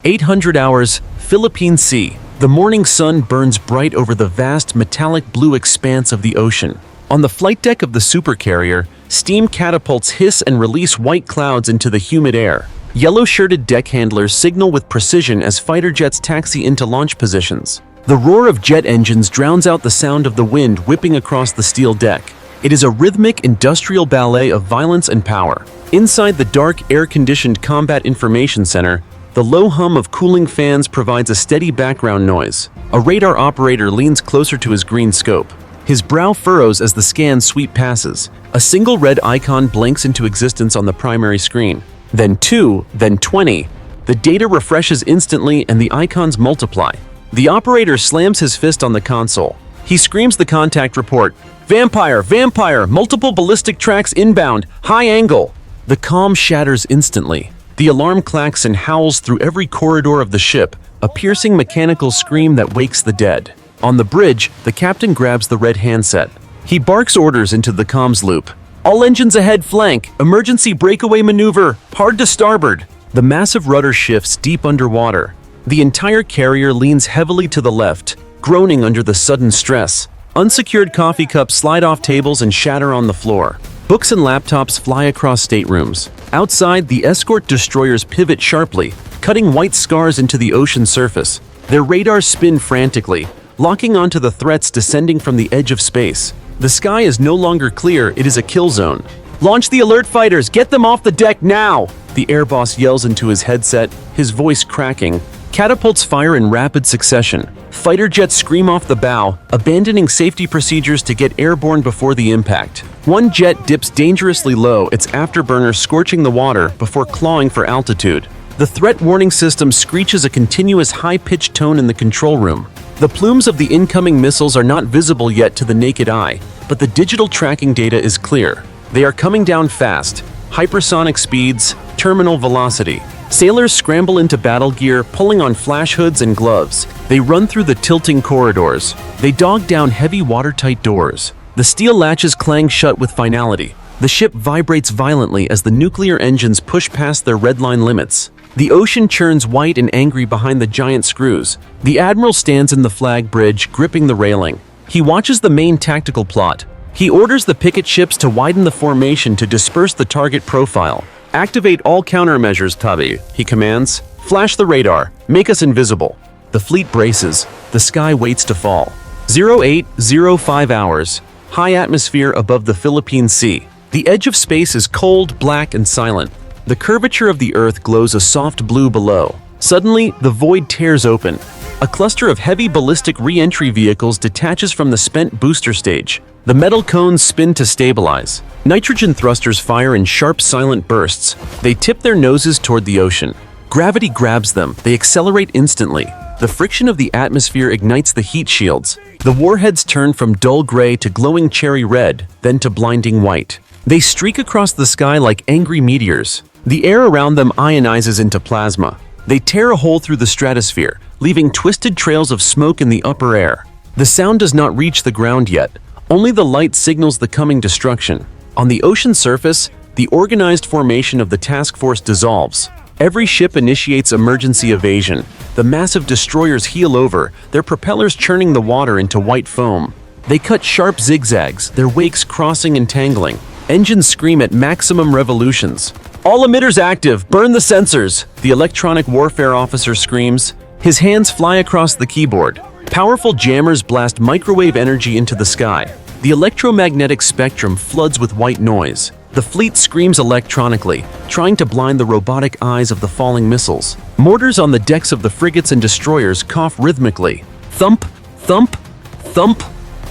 800 hours, Philippine Sea. The morning sun burns bright over the vast metallic blue expanse of the ocean. On the flight deck of the supercarrier, steam catapults hiss and release white clouds into the humid air. Yellow-shirted deck handlers signal with precision as fighter jets taxi into launch positions. The roar of jet engines drowns out the sound of the wind whipping across the steel deck. It is a rhythmic industrial ballet of violence and power. Inside the dark, air-conditioned Combat Information Center, the low hum of cooling fans provides a steady background noise. A radar operator leans closer to his green scope. His brow furrows as the scan sweep passes. A single red icon blinks into existence on the primary screen. Then 2, then 20. The data refreshes instantly and the icons multiply. The operator slams his fist on the console. He screams the contact report. Vampire! Vampire! Multiple ballistic tracks inbound! High angle! The calm shatters instantly. The alarm clacks and howls through every corridor of the ship, a piercing mechanical scream that wakes the dead. On the bridge, the captain grabs the red handset. He barks orders into the comms loop. All engines ahead flank, emergency breakaway maneuver, hard to starboard. The massive rudder shifts deep underwater. The entire carrier leans heavily to the left, groaning under the sudden stress. Unsecured coffee cups slide off tables and shatter on the floor. Books and laptops fly across staterooms. Outside, the escort destroyers pivot sharply, cutting white scars into the ocean surface. Their radars spin frantically, locking onto the threats descending from the edge of space. The sky is no longer clear, it is a kill zone. Launch the alert fighters, get them off the deck now! The air boss yells into his headset, his voice cracking. Catapults fire in rapid succession. Fighter jets scream off the bow, abandoning safety procedures to get airborne before the impact. One jet dips dangerously low, its afterburner scorching the water before clawing for altitude. The threat warning system screeches a continuous high-pitched tone in the control room. The plumes of the incoming missiles are not visible yet to the naked eye, but the digital tracking data is clear. They are coming down fast. Hypersonic speeds, terminal velocity. Sailors scramble into battle gear, pulling on flash hoods and gloves. They run through the tilting corridors. They dog down heavy watertight doors. The steel latches clang shut with finality. The ship vibrates violently as the nuclear engines push past their redline limits. The ocean churns white and angry behind the giant screws. The admiral stands in the flag bridge, gripping the railing. He watches the main tactical plot. He orders the picket ships to widen the formation to disperse the target profile. Activate all countermeasures, Tabi, he commands. Flash the radar. Make us invisible. The fleet braces. The sky waits to fall. 0805 hours. High atmosphere above the Philippine Sea. The edge of space is cold, black, and silent. The curvature of the Earth glows a soft blue below. Suddenly, the void tears open. A cluster of heavy ballistic re-entry vehicles detaches from the spent booster stage. The metal cones spin to stabilize. Nitrogen thrusters fire in sharp, silent bursts. They tip their noses toward the ocean. Gravity grabs them. They accelerate instantly. The friction of the atmosphere ignites the heat shields. The warheads turn from dull gray to glowing cherry red, then to blinding white. They streak across the sky like angry meteors. The air around them ionizes into plasma. They tear a hole through the stratosphere, leaving twisted trails of smoke in the upper air. The sound does not reach the ground yet. Only the light signals the coming destruction. On the ocean surface, the organized formation of the task force dissolves. Every ship initiates emergency evasion. The massive destroyers heel over, their propellers churning the water into white foam. They cut sharp zigzags, their wakes crossing and tangling. Engines scream at maximum revolutions. All emitters active, burn the sensors, the electronic warfare officer screams. His hands fly across the keyboard. Powerful jammers blast microwave energy into the sky. The electromagnetic spectrum floods with white noise. The fleet screams electronically, trying to blind the robotic eyes of the falling missiles. Mortars on the decks of the frigates and destroyers cough rhythmically. Thump, thump, thump.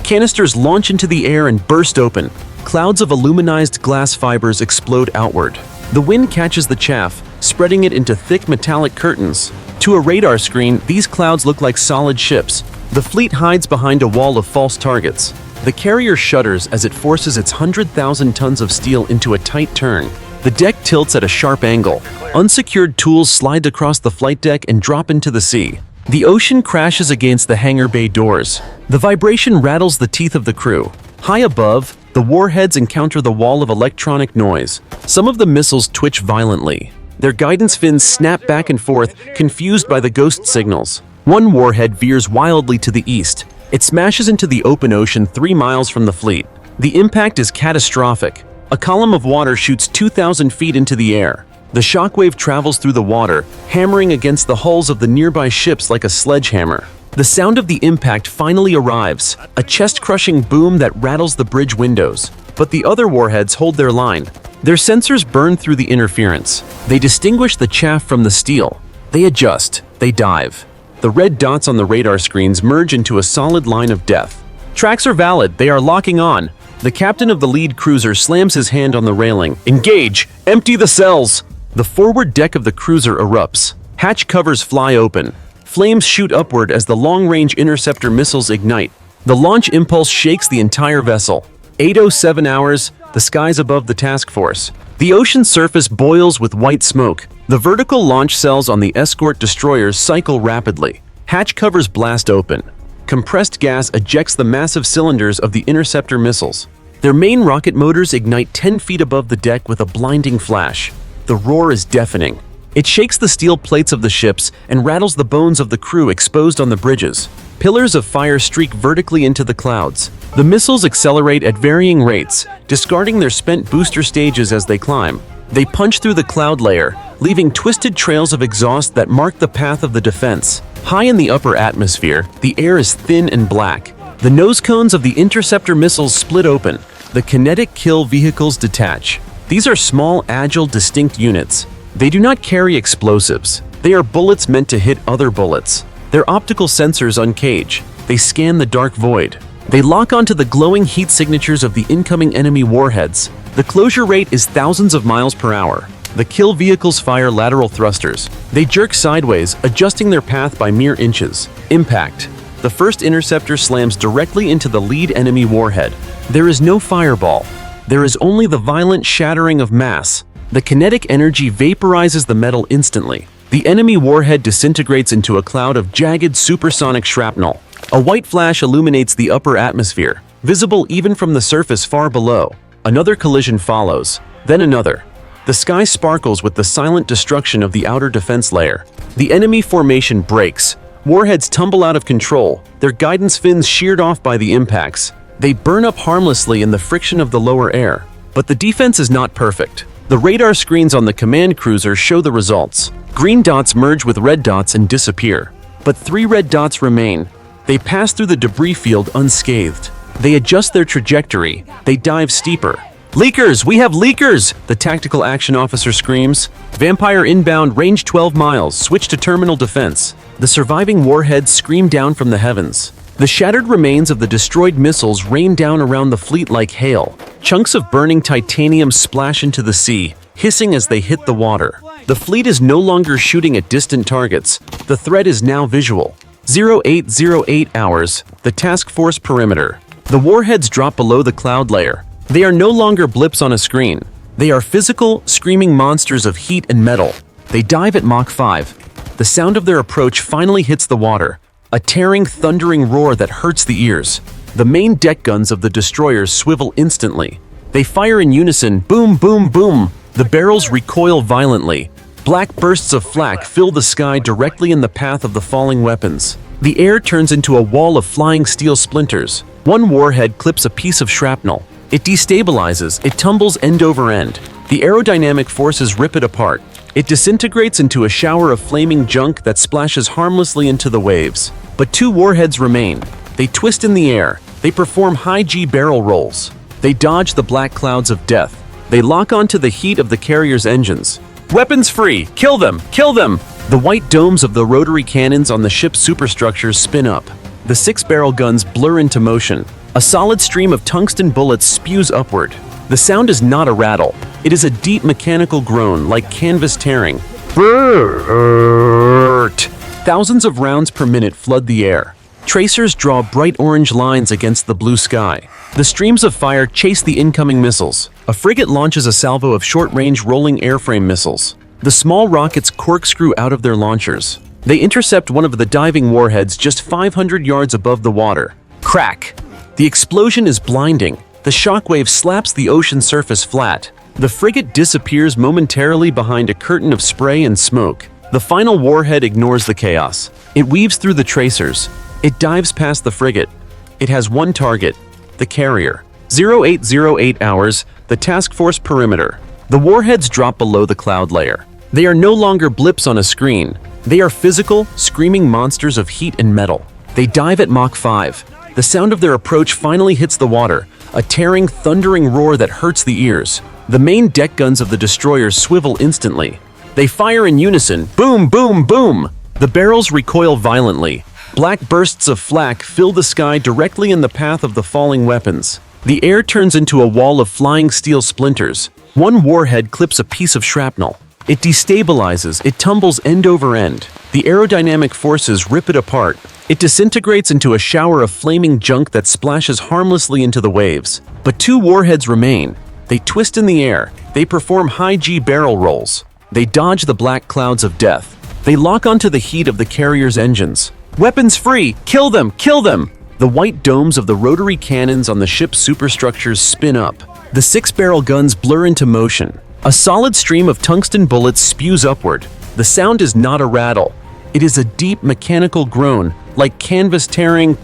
Canisters launch into the air and burst open. Clouds of aluminized glass fibers explode outward. The wind catches the chaff, spreading it into thick metallic curtains. To a radar screen, these clouds look like solid ships. The fleet hides behind a wall of false targets. The carrier shudders as it forces its 100,000 tons of steel into a tight turn. The deck tilts at a sharp angle. Unsecured tools slide across the flight deck and drop into the sea. The ocean crashes against the hangar bay doors. The vibration rattles the teeth of the crew. High above, the warheads encounter the wall of electronic noise. Some of the missiles twitch violently. Their guidance fins snap back and forth, confused by the ghost signals. One warhead veers wildly to the east. It smashes into the open ocean 3 miles from the fleet. The impact is catastrophic. A column of water shoots 2,000 feet into the air. The shockwave travels through the water, hammering against the hulls of the nearby ships like a sledgehammer. The sound of the impact finally arrives, a chest-crushing boom that rattles the bridge windows. But the other warheads hold their line. Their sensors burn through the interference. They distinguish the chaff from the steel. They adjust. They dive. The red dots on the radar screens merge into a solid line of death. Tracks are valid. They are locking on. The captain of the lead cruiser slams his hand on the railing. Engage! Empty the cells! The forward deck of the cruiser erupts. Hatch covers fly open. Flames shoot upward as the long-range interceptor missiles ignite. The launch impulse shakes the entire vessel. 8:07 hours, the skies above the task force. The ocean surface boils with white smoke. The vertical launch cells on the escort destroyers cycle rapidly. Hatch covers blast open. Compressed gas ejects the massive cylinders of the interceptor missiles. Their main rocket motors ignite 10 feet above the deck with a blinding flash. The roar is deafening. It shakes the steel plates of the ships and rattles the bones of the crew exposed on the bridges. Pillars of fire streak vertically into the clouds. The missiles accelerate at varying rates, discarding their spent booster stages as they climb. They punch through the cloud layer, leaving twisted trails of exhaust that mark the path of the defense. High in the upper atmosphere, the air is thin and black. The nose cones of the interceptor missiles split open. The kinetic kill vehicles detach. These are small, agile, distinct units. They do not carry explosives. They are bullets meant to hit other bullets. Their optical sensors uncage. They scan the dark void. They lock onto the glowing heat signatures of the incoming enemy warheads. The closure rate is thousands of miles per hour. The kill vehicles fire lateral thrusters. They jerk sideways, adjusting their path by mere inches. Impact. The first interceptor slams directly into the lead enemy warhead. There is no fireball. There is only the violent shattering of mass. The kinetic energy vaporizes the metal instantly. The enemy warhead disintegrates into a cloud of jagged supersonic shrapnel. A white flash illuminates the upper atmosphere, visible even from the surface far below. Another collision follows, then another. The sky sparkles with the silent destruction of the outer defense layer. The enemy formation breaks. Warheads tumble out of control, their guidance fins sheared off by the impacts. They burn up harmlessly in the friction of the lower air. But the defense is not perfect. The radar screens on the command cruiser show the results. Green dots merge with red dots and disappear. But 3 red dots remain. They pass through the debris field unscathed. They adjust their trajectory. They dive steeper. "Leakers! We have leakers!" the tactical action officer screams. "Vampire inbound, range 12 miles, switch to terminal defense." The surviving warheads scream down from the heavens. The shattered remains of the destroyed missiles rain down around the fleet like hail. Chunks of burning titanium splash into the sea, hissing as they hit the water. The fleet is no longer shooting at distant targets. The threat is now visual. 0808 hours, the task force perimeter. The warheads drop below the cloud layer. They are no longer blips on a screen. They are physical, screaming monsters of heat and metal. They dive at Mach 5. The sound of their approach finally hits the water. A tearing, thundering roar that hurts the ears. The main deck guns of the destroyers swivel instantly. They fire in unison, boom, boom, boom. The barrels recoil violently. Black bursts of flak fill the sky directly in the path of the falling weapons. The air turns into a wall of flying steel splinters. One warhead clips a piece of shrapnel. It destabilizes, it tumbles end over end. The aerodynamic forces rip it apart. It disintegrates into a shower of flaming junk that splashes harmlessly into the waves. But 2 warheads remain. They twist in the air. They perform high-G barrel rolls. They dodge the black clouds of death. They lock onto the heat of the carrier's engines. "Weapons free! Kill them! Kill them!" The white domes of the rotary cannons on the ship's superstructures spin up. The 6-barrel guns blur into motion. A solid stream of tungsten bullets spews upward. The sound is not a rattle. It is a deep mechanical groan, like canvas tearing. Brrrt. Thousands of rounds per minute flood the air. Tracers draw bright orange lines against the blue sky. The streams of fire chase the incoming missiles. A frigate launches a salvo of short-range rolling airframe missiles. The small rockets corkscrew out of their launchers. They intercept one of the diving warheads just 500 yards above the water. Crack! The explosion is blinding. The shockwave slaps the ocean surface flat. The frigate disappears momentarily behind a curtain of spray and smoke. The final warhead ignores the chaos. It weaves through the tracers. It dives past the frigate. It has one target, the carrier. 0808 hours, the task force perimeter. The warheads drop below the cloud layer. They are no longer blips on a screen. They are physical, screaming monsters of heat and metal. They dive at Mach 5. The sound of their approach finally hits the water, a tearing, thundering roar that hurts the ears. The main deck guns of the destroyers swivel instantly. They fire in unison, boom, boom, boom! The barrels recoil violently. Black bursts of flak fill the sky directly in the path of the falling weapons. The air turns into a wall of flying steel splinters. One warhead clips a piece of shrapnel. It destabilizes, it tumbles end over end. The aerodynamic forces rip it apart. It disintegrates into a shower of flaming junk that splashes harmlessly into the waves. But two warheads remain. They twist in the air. They perform high-G barrel rolls. They dodge the black clouds of death. They lock onto the heat of the carrier's engines. Weapons free! Kill them! Kill them! The white domes of the rotary cannons on the ship's superstructures spin up. The six-barrel guns blur into motion. A solid stream of tungsten bullets spews upward. The sound is not a rattle. It is a deep mechanical groan, like canvas tearing.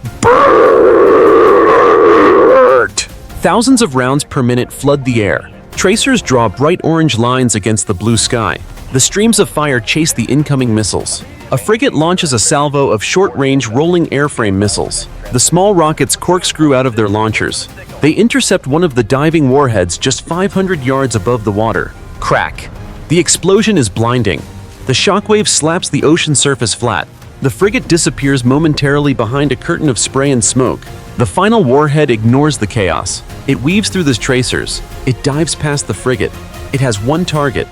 Thousands of rounds per minute flood the air. Tracers draw bright orange lines against the blue sky. The streams of fire chase the incoming missiles. A frigate launches a salvo of short-range rolling airframe missiles. The small rockets corkscrew out of their launchers. They intercept one of the diving warheads just 500 yards above the water. Crack! The explosion is blinding. The shockwave slaps the ocean surface flat. The frigate disappears momentarily behind a curtain of spray and smoke. The final warhead ignores the chaos. It weaves through the tracers. It dives past the frigate. It has one target,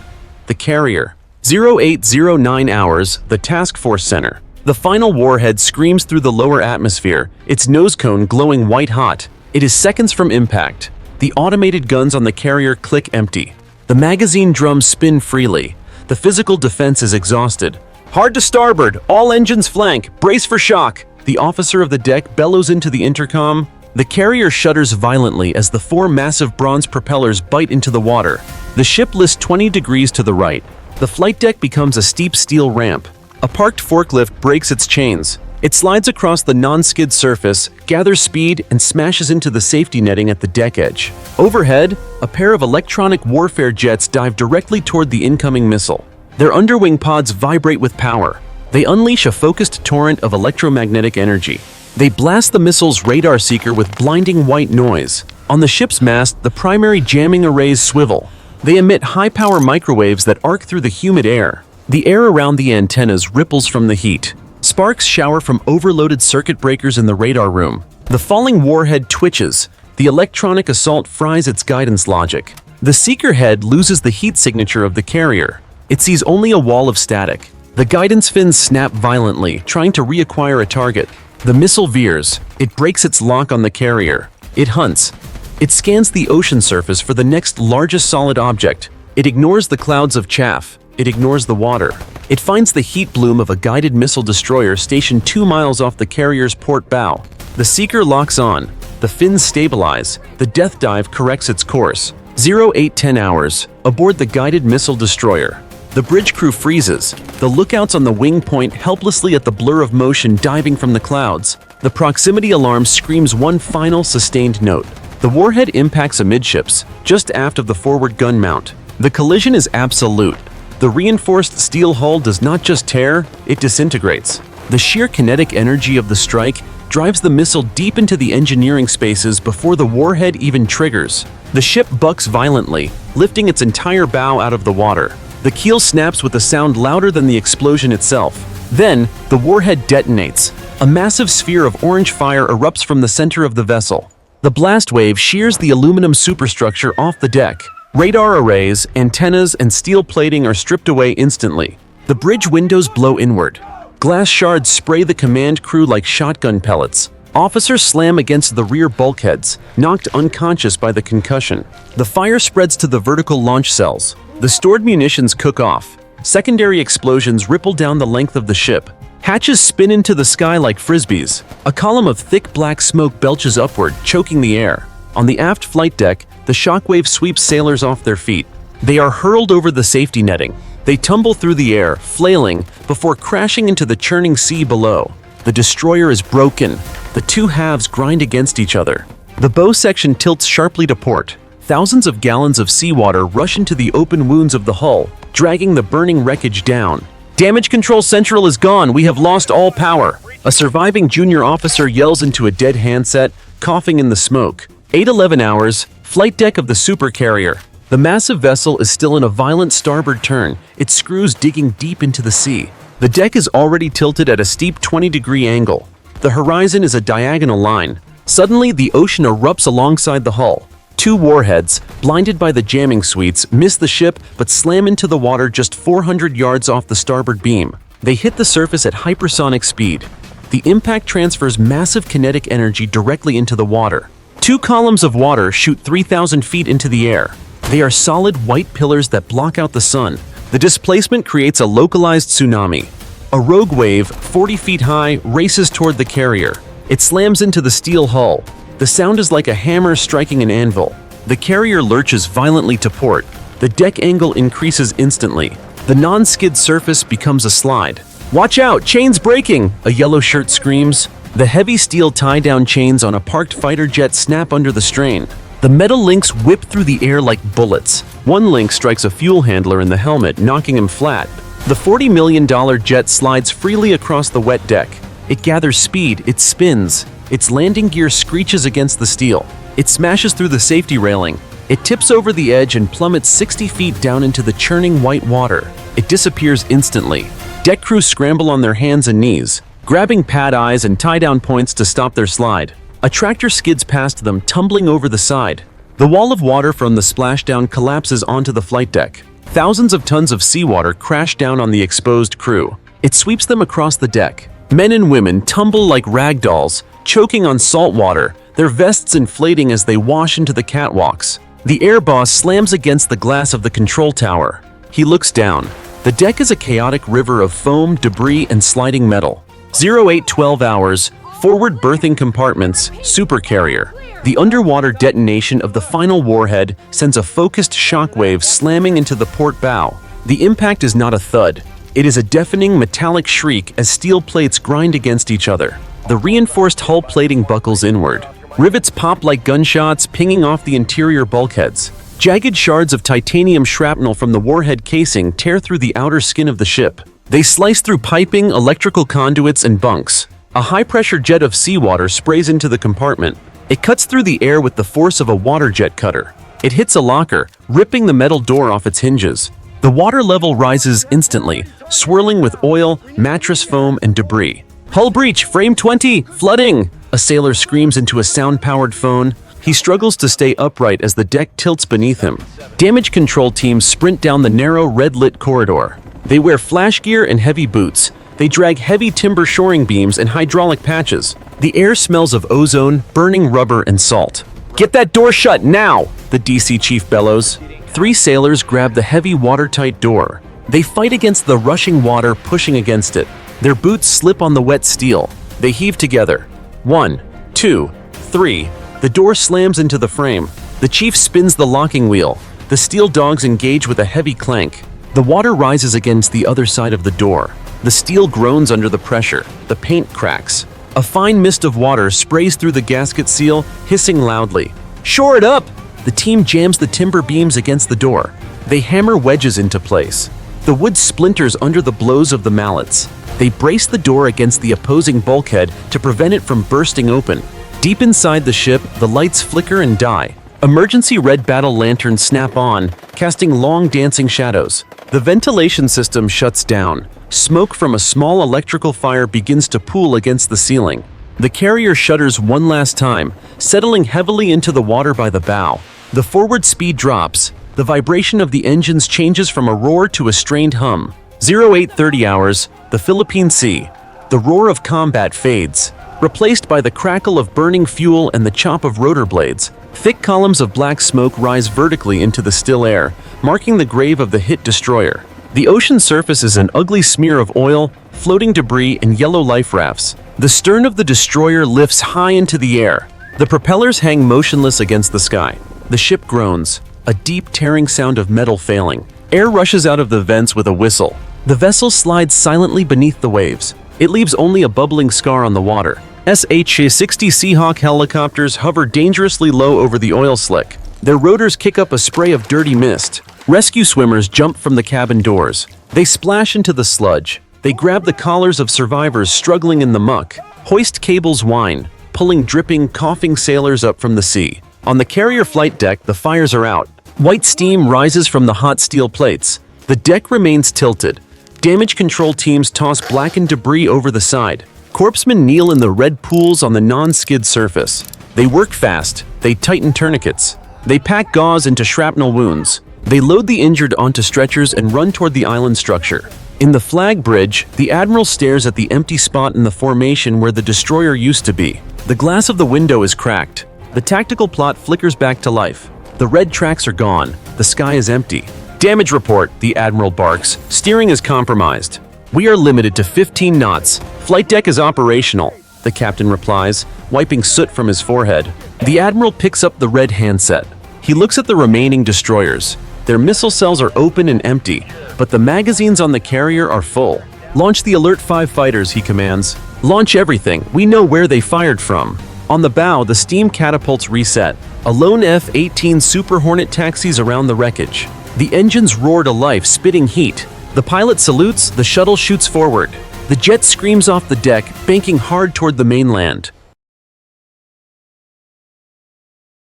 the carrier. 0809 hours, the task force center. The final warhead screams through the lower atmosphere, its nose cone glowing white-hot. It is seconds from impact. The automated guns on the carrier click empty. The magazine drums spin freely. The physical defense is exhausted. Hard to starboard, all engines flank, brace for shock. The officer of the deck bellows into the intercom. The carrier shudders violently as the four massive bronze propellers bite into the water. The ship lists 20 degrees to the right. The flight deck becomes a steep steel ramp. A parked forklift breaks its chains. It slides across the non-skid surface, gathers speed, and smashes into the safety netting at the deck edge. Overhead, a pair of electronic warfare jets dive directly toward the incoming missile. Their underwing pods vibrate with power. They unleash a focused torrent of electromagnetic energy. They blast the missile's radar seeker with blinding white noise. On the ship's mast, the primary jamming arrays swivel. They emit high-power microwaves that arc through the humid air. The air around the antennas ripples from the heat. Sparks shower from overloaded circuit breakers in the radar room. The falling warhead twitches. The electronic assault fries its guidance logic. The seeker head loses the heat signature of the carrier. It sees only a wall of static. The guidance fins snap violently, trying to reacquire a target. The missile veers. It breaks its lock on the carrier. It hunts. It scans the ocean surface for the next largest solid object. It ignores the clouds of chaff. It ignores the water. It finds the heat bloom of a guided missile destroyer stationed 2 miles off the carrier's port bow. The seeker locks on. The fins stabilize. The death dive corrects its course. 0810 hours, aboard the guided missile destroyer. The bridge crew freezes. The lookouts on the wing point helplessly at the blur of motion diving from the clouds. The proximity alarm screams one final sustained note. The warhead impacts amidships, just aft of the forward gun mount. The collision is absolute. The reinforced steel hull does not just tear, it disintegrates. The sheer kinetic energy of the strike drives the missile deep into the engineering spaces before the warhead even triggers. The ship bucks violently, lifting its entire bow out of the water. The keel snaps with a sound louder than the explosion itself. Then, the warhead detonates. A massive sphere of orange fire erupts from the center of the vessel. The blast wave shears the aluminum superstructure off the deck. Radar arrays, antennas, and steel plating are stripped away instantly. The bridge windows blow inward. Glass shards spray the command crew like shotgun pellets. Officers slam against the rear bulkheads, knocked unconscious by the concussion. The fire spreads to the vertical launch cells. The stored munitions cook off. Secondary explosions ripple down the length of the ship. Hatches spin into the sky like frisbees. A column of thick black smoke belches upward, choking the air. On the aft flight deck, The shockwave sweeps sailors off their feet. They are hurled over the safety netting. They tumble through the air, flailing, before crashing into the churning sea below. The destroyer is broken. The two halves grind against each other. The bow section tilts sharply to port. Thousands of gallons of seawater rush into the open wounds of the hull, dragging the burning wreckage down. "Damage control central is gone. We have lost all power." A surviving junior officer yells into a dead handset, coughing in the smoke. 8:11 hours, flight deck of the supercarrier. The massive vessel is still in a violent starboard turn, its screws digging deep into the sea. The deck is already tilted at a steep 20-degree angle. The horizon is a diagonal line. Suddenly, the ocean erupts alongside the hull. Two warheads, blinded by the jamming suites, miss the ship but slam into the water just 400 yards off the starboard beam. They hit the surface at hypersonic speed. The impact transfers massive kinetic energy directly into the water. Two columns of water shoot 3,000 feet into the air. They are solid white pillars that block out the sun. The displacement creates a localized tsunami. A rogue wave, 40 feet high, races toward the carrier. It slams into the steel hull. The sound is like a hammer striking an anvil. The carrier lurches violently to port. The deck angle increases instantly. The non-skid surface becomes a slide. "Watch out! Chains breaking!" a yellow shirt screams. The heavy steel tie-down chains on a parked fighter jet snap under the strain. The metal links whip through the air like bullets. One link strikes a fuel handler in the helmet, knocking him flat. The $40 million jet slides freely across the wet deck. It gathers speed, it spins. Its landing gear screeches against the steel. It smashes through the safety railing. It tips over the edge and plummets 60 feet down into the churning white water. It disappears instantly. Deck crew scramble on their hands and knees, grabbing pad eyes and tie-down points to stop their slide. A tractor skids past them, tumbling over the side. The wall of water from the splashdown collapses onto the flight deck. Thousands of tons of seawater crash down on the exposed crew. It sweeps them across the deck. Men and women tumble like rag dolls, choking on salt water, their vests inflating as they wash into the catwalks. The air boss slams against the glass of the control tower. He looks down. The deck is a chaotic river of foam, debris, and sliding metal. 0812 hours, forward berthing compartments, supercarrier. The underwater detonation of the final warhead sends a focused shockwave slamming into the port bow. The impact is not a thud. It is a deafening metallic shriek as steel plates grind against each other. The reinforced hull plating buckles inward. Rivets pop like gunshots, pinging off the interior bulkheads. Jagged shards of titanium shrapnel from the warhead casing tear through the outer skin of the ship. They slice through piping, electrical conduits, and bunks. A high-pressure jet of seawater sprays into the compartment. It cuts through the air with the force of a water jet cutter. It hits a locker, ripping the metal door off its hinges. The water level rises instantly, swirling with oil, mattress foam, and debris. "Hull breach, frame 20, flooding!" A sailor screams into a sound-powered phone. He struggles to stay upright as the deck tilts beneath him. Damage control teams sprint down the narrow, red-lit corridor. They wear flash gear and heavy boots. They drag heavy timber shoring beams and hydraulic patches. The air smells of ozone, burning rubber, and salt. "Get that door shut now!" the DC chief bellows. 3 sailors grab the heavy watertight door. They fight against the rushing water, pushing against it. Their boots slip on the wet steel. They heave together. 1, 2, 3. The door slams into the frame. The chief spins the locking wheel. The steel dogs engage with a heavy clank. The water rises against the other side of the door. The steel groans under the pressure. The paint cracks. A fine mist of water sprays through the gasket seal, hissing loudly. "Shore it up!" The team jams the timber beams against the door. They hammer wedges into place. The wood splinters under the blows of the mallets. They brace the door against the opposing bulkhead to prevent it from bursting open. Deep inside the ship, the lights flicker and die. Emergency red battle lanterns snap on, casting long dancing shadows. The ventilation system shuts down. Smoke from a small electrical fire begins to pool against the ceiling. The carrier shudders one last time, settling heavily into the water by the bow. The forward speed drops. The vibration of the engines changes from a roar to a strained hum. 0830 hours, the Philippine Sea. The roar of combat fades, replaced by the crackle of burning fuel and the chop of rotor blades. Thick columns of black smoke rise vertically into the still air, marking the grave of the hit destroyer. The ocean surface is an ugly smear of oil, floating debris, and yellow life rafts. The stern of the destroyer lifts high into the air. The propellers hang motionless against the sky. The ship groans, a deep tearing sound of metal failing. Air rushes out of the vents with a whistle. The vessel slides silently beneath the waves. It leaves only a bubbling scar on the water. SH-60 Seahawk helicopters hover dangerously low over the oil slick. Their rotors kick up a spray of dirty mist. Rescue swimmers jump from the cabin doors. They splash into the sludge. They grab the collars of survivors struggling in the muck. Hoist cables whine, pulling dripping, coughing sailors up from the sea. On the carrier flight deck, the fires are out. White steam rises from the hot steel plates. The deck remains tilted. Damage control teams toss blackened debris over the side. Corpsmen kneel in the red pools on the non-skid surface. They work fast. They tighten tourniquets. They pack gauze into shrapnel wounds. They load the injured onto stretchers and run toward the island structure. In the flag bridge, the admiral stares at the empty spot in the formation where the destroyer used to be. The glass of the window is cracked. The tactical plot flickers back to life. The red tracks are gone. The sky is empty. Damage report, the admiral barks. Steering is compromised. We are limited to 15 knots. Flight deck is operational, the captain replies, wiping soot from his forehead. The admiral picks up the red handset. He looks at the remaining destroyers. Their missile cells are open and empty, but the magazines on the carrier are full. Launch the Alert 5 fighters, he commands. Launch everything. We know where they fired from. On the bow, the steam catapults reset. A lone F-18 Super Hornet taxis around the wreckage. The engines roar to life, spitting heat. The pilot salutes, the shuttle shoots forward. The jet screams off the deck, banking hard toward the mainland.